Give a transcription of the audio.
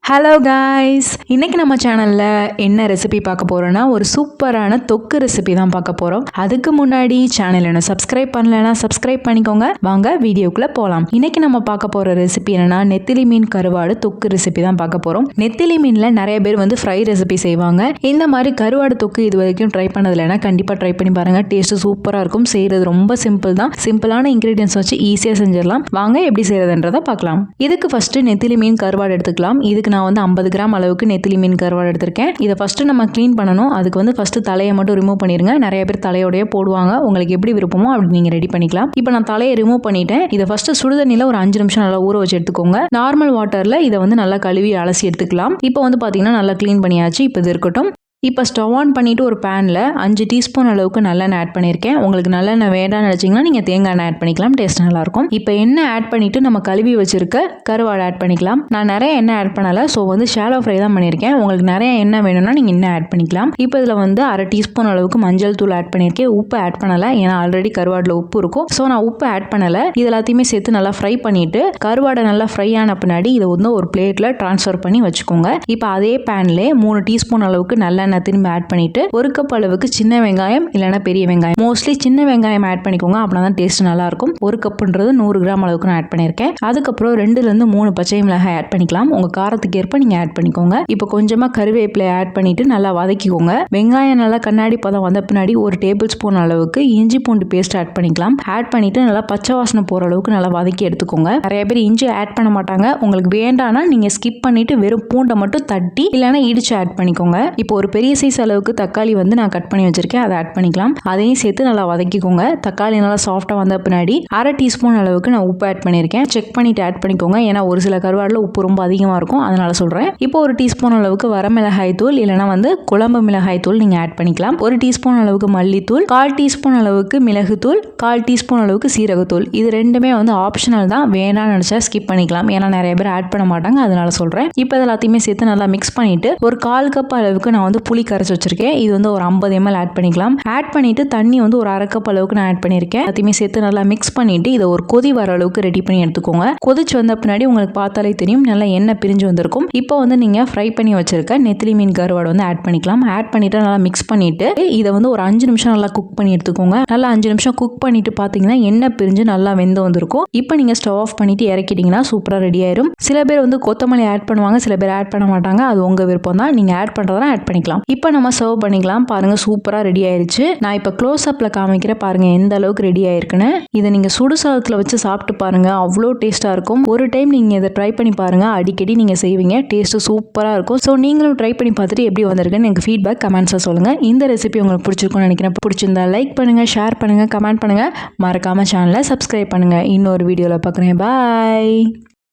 Hello guys, இன்றைக்கி நம்ம சேனலில் என்ன ரெசிபி பார்க்க போகிறோன்னா ஒரு சூப்பரான தொக்கு ரெசிபி தான் பார்க்க போகிறோம். அதுக்கு முன்னாடி சேனல் என்ன சப்ஸ்கிரைப் பண்ணலைன்னா சப்ஸ்கிரைப் பண்ணிக்கோங்க. வாங்க வீடியோக்குள்ளே போகலாம். இன்றைக்கி நம்ம பார்க்க போகிற ரெசிபி என்னென்னா நெத்திலி மீன் கருவாடு தொக்கு ரெசிபி தான் பார்க்க போகிறோம். நெத்திலி மீனில் நிறைய பேர் ஃப்ரை ரெசிபி செய்வாங்க. இந்த மாதிரி கருவாடு தொக்கு இது வரைக்கும் ட்ரை பண்ணதில்லைன்னா கண்டிப்பாக ட்ரை பண்ணி பாருங்கள். டேஸ்ட்டு சூப்பராக இருக்கும். செய்கிறது ரொம்ப சிம்பிள் தான். சிம்பிளான இன்க்ரீடியன்ஸ் வச்சு ஈஸியாக செஞ்சிடலாம். வாங்க எப்படி செய்கிறதுன்றதை பார்க்கலாம். இதுக்கு ஃபஸ்ட்டு நெத்திலி மீன் கருவாடு எடுத்துக்கலாம். இதுக்கு நான் 50 கிராம் அளவுக்கு நெத்திலி மீன் கருவாடு எடுத்திருக்கேன். இதை ஃபஸ்ட்டு நம்ம க்ளீன் பண்ணணும். அதுக்கு ஃபஸ்ட்டு தலையை மட்டும் ரிமூவ் பண்ணிடுங்க. நிறைய பேர் தலையோடய போடுவாங்க. உங்களுக்கு எப்படி விருப்பமோ அப்படி நீங்கள் ரெடி பண்ணிக்கலாம். இப்போ நான் தலையை ரிமூவ் பண்ணிட்டேன். இதை ஃபஸ்ட்டு சுடுதண்ணியில் ஒரு 5 நிமிஷம் நல்லா ஊற வச்சு எடுத்துக்கோங்க. நார்மல் வாட்டரில் இதை நல்லா கழுவி அலசி எடுத்துக்கலாம். இப்போ பார்த்தீங்கன்னா நல்லா க்ளீன் பண்ணியாச்சு. இப்போ இது இருக்கட்டும். இப்போ ஸ்டவ் ஆன் பண்ணிவிட்டு ஒரு பேனில் 5 டீஸ்பூன் அளவுக்கு நல்லெண்ணெய் ஆட் பண்ணியிருக்கேன். உங்களுக்கு நல்லெண்ணெய் வேண்டாம்னு நினச்சிங்கன்னா நீங்கள் தேங்காய் எண்ணெய் ஆட் பண்ணிக்கலாம். டேஸ்ட் நல்லாயிருக்கும். இப்போ எண்ணெய் ஆட் பண்ணிவிட்டு நம்ம கழுவி வச்சுருக்க கருவாடு ஆட் பண்ணிக்கலாம். நான் நிறைய எண்ணெய் ஆட் பண்ணலை. ஸோ ஷாலோ ஃப்ரை தான் பண்ணியிருக்கேன். உங்களுக்கு நிறைய எண்ணெய் வேணும்னா நீங்கள் எண்ணெய் ஆட் பண்ணிக்கலாம். இப்போ இதில் அரை டீஸ்பூன் அளவுக்கு மஞ்சள் தூள் ஆட் பண்ணியிருக்கேன். உப்பு ஆட் பண்ணலை, ஏன்னா ஆல்ரெடி கருவாடில் உப்பு இருக்கும். ஸோ நான் உப்பு ஆட் பண்ணலை. இது எல்லாத்தையுமே சேர்த்து நல்லா ஃப்ரை பண்ணிவிட்டு கருவாடை நல்லா ஃப்ரை ஆன பின்னாடி இதை ஒரு பிளேட்டில் ட்ரான்ஸ்ஃபர் பண்ணி வச்சுக்கோங்க. இப்போ அதே பேனில் 3 டீஸ்பூன் அளவுக்கு நல்லெண்ணெய் திரும்பி ஆட் பண்ணிட்டு 1 கப் அளவுக்கு சின்ன வெங்காயம் இல்லைன்னா பெரிய வெங்காயம், மோஸ்ட்லி சின்ன வெங்காயம் ஆட் பண்ணிக்கோங்க. அப்படின்னா தான் டேஸ்ட் நல்லா இருக்கும். 1 கப்புன்றது 100 கிராம் அளவுக்கு நான் ஆட் பண்ணியிருக்கேன். அதுக்கப்புறம் 2 3 பச்சை மிளகாய் ஆட் பண்ணிக்கலாம். உங்க காரத்துக்கு ஏற்ப நீங்க ஆட் பண்ணிக்கோங்க. இப்போ கொஞ்சமா கருவேப்பிலை ஆட் பண்ணிட்டு நல்லா வதக்கிக்கோங்க. வெங்காயம் நல்லா கண்ணாடி பதம் வந்த பின்னாடி 1 டேபிள் ஸ்பூன் அளவுக்கு இஞ்சி பூண்டு பேஸ்ட் ஆட் பண்ணிக்கலாம். ஆட் பண்ணிட்டு நல்லா பச்சை வாசனை போற அளவுக்கு நல்லா வதக்கி எடுத்துக்கோங்க. நிறைய பேர் இஞ்சி ஆட் பண்ண மாட்டாங்க. உங்களுக்கு வேண்டாம்னா நீங்க ஸ்கிப் பண்ணிட்டு வெறும் பூண்டை மட்டும் தட்டி இல்லைன்னா இடிச்சு ஆட் பண்ணிக்கோங்க. இப்போ ஒரு பெரிய சைஸ் அளவுக்கு தக்காளி நான் கட் பண்ணி வச்சிருக்கேன். அதை ஆட் பண்ணிக்கலாம். அதையும் சேர்த்து நல்லா வதக்கிக்கோங்க. தக்காளி நல்லா சாஃப்டா வந்த பின்னாடி அரை டீஸ்பூன் அளவுக்கு நான் உப்பு ஆட் பண்ணியிருக்கேன். செக் பண்ணிட்டு ஆட் பண்ணிக்கோங்க. ஏன்னா ஒரு சில கருவாடுல உப்பு ரொம்ப அதிகமா இருக்கும், அதனால சொல்றேன். இப்போ 1 டீஸ்பூன் அளவுக்கு வரமிளகாய் தூள் இல்லைன்னா குழம்பு மிளகாய் தூள் நீங்க ஆட் பண்ணிக்கலாம். 1 டீஸ்பூன் அளவுக்கு மல்லித்தூள், 1/4 டீஸ்பூன் அளவுக்கு மிளகுத்தூள், 1/4 டீஸ்பூன் அளவுக்கு சீரகத்தூள். இது ரெண்டுமே ஆப்ஷனல் தான். வேணாம்னு நினைச்சா ஸ்கிப் பண்ணிக்கலாம். ஏன்னா நிறைய பேர் ஆட் பண்ண மாட்டாங்க, அதனால சொல்றேன். இப்போ எல்லாத்தையுமே சேர்த்து நல்லா மிக்ஸ் பண்ணிட்டு ஒரு 1/4 கப் அளவுக்கு நான் புளி கரைச்சி வச்சிருக்கேன். இது ஒரு 50 ml ஆட் பண்ணிக்கலாம். ஆட் பண்ணிட்டு தண்ணி ஒரு அரை கப் அளவுக்கு நான் ஆட் பண்ணியிருக்கேன். எல்லாத்தையுமே சேர்த்து நல்லா மிக்ஸ் பண்ணிட்டு இதை ஒரு கொதி வர அளவுக்கு ரெடி பண்ணி எடுத்துக்கோங்க. கொதிச்சு வந்த பின்னாடி உங்களுக்கு பார்த்தாலே தெரியும் நல்லா எண்ணெய் பிரிஞ்சு வந்திருக்கும். இப்போ நீங்க ஃப்ரை பண்ணி வச்சிருக்க நெத்திலி மீன் கருவாடு ஆட் பண்ணிக்கலாம். ஆட் பண்ணிட்டு நல்லா மிக்ஸ் பண்ணிட்டு இதை ஒரு 5 நிமிஷம் நல்லா குக் பண்ணி எடுத்துக்கோங்க. நல்லா 5 நிமிஷம் குக் பண்ணிட்டு பாத்தீங்கன்னா எண்ணெய் பிரிஞ்சு நல்லா வெந்து வந்திருக்கும். இப்போ நீங்க ஸ்டவ் ஆஃப் பண்ணிட்டு இறக்கிட்டீங்கன்னா சூப்பரா ரெடி ஆயிரும். சில பேர் கொத்தமல்லி ஆட் பண்ணுவாங்க, சில பேர் ஆட் பண்ண மாட்டாங்க. அது உங்க விருப்பம் தான். நீங்க ஆட் பண்றதா ஆட் பண்ணிக்கலாம். இப்போ நம்ம சர்வ் பண்ணிக்கலாம். பாருங்க சூப்பரா ரெடி ஆயிருச்சு. நான் இப்போ க்ளோஸ் அப்ல காமிக்கிறேன். பாருங்க எந்த அளவுக்கு ரெடி ஆயிருக்குன்னு. இதை நீங்க சுடு சாதத்துல வச்சு சாப்பிட்டு பாருங்க. அவ்வளோ டேஸ்டா இருக்கும். ஒரு டைம் நீங்க இதை ட்ரை பண்ணி பாருங்க. அடிக்கடி நீங்க செய்வீங்க. டேஸ்ட் சூப்பரா இருக்கும். ஸோ நீங்களும் ட்ரை பண்ணி பார்த்துட்டு எப்படி வந்திருக்குன்னு எனக்கு ஃபீட்பேக் கமெண்ட்ஸா சொல்லுங்க. இந்த ரெசிபி உங்களுக்கு பிடிச்சிருக்கும்னு நினைக்கிறேன். பிடிச்சிருந்தா லைக் பண்ணுங்க, ஷேர் பண்ணுங்க, கமெண்ட் பண்ணுங்க. மறக்காம சேனலை சப்ஸ்கிரைப் பண்ணுங்க. இன்னொரு வீடியோல பார்க்குறேன். பாய்.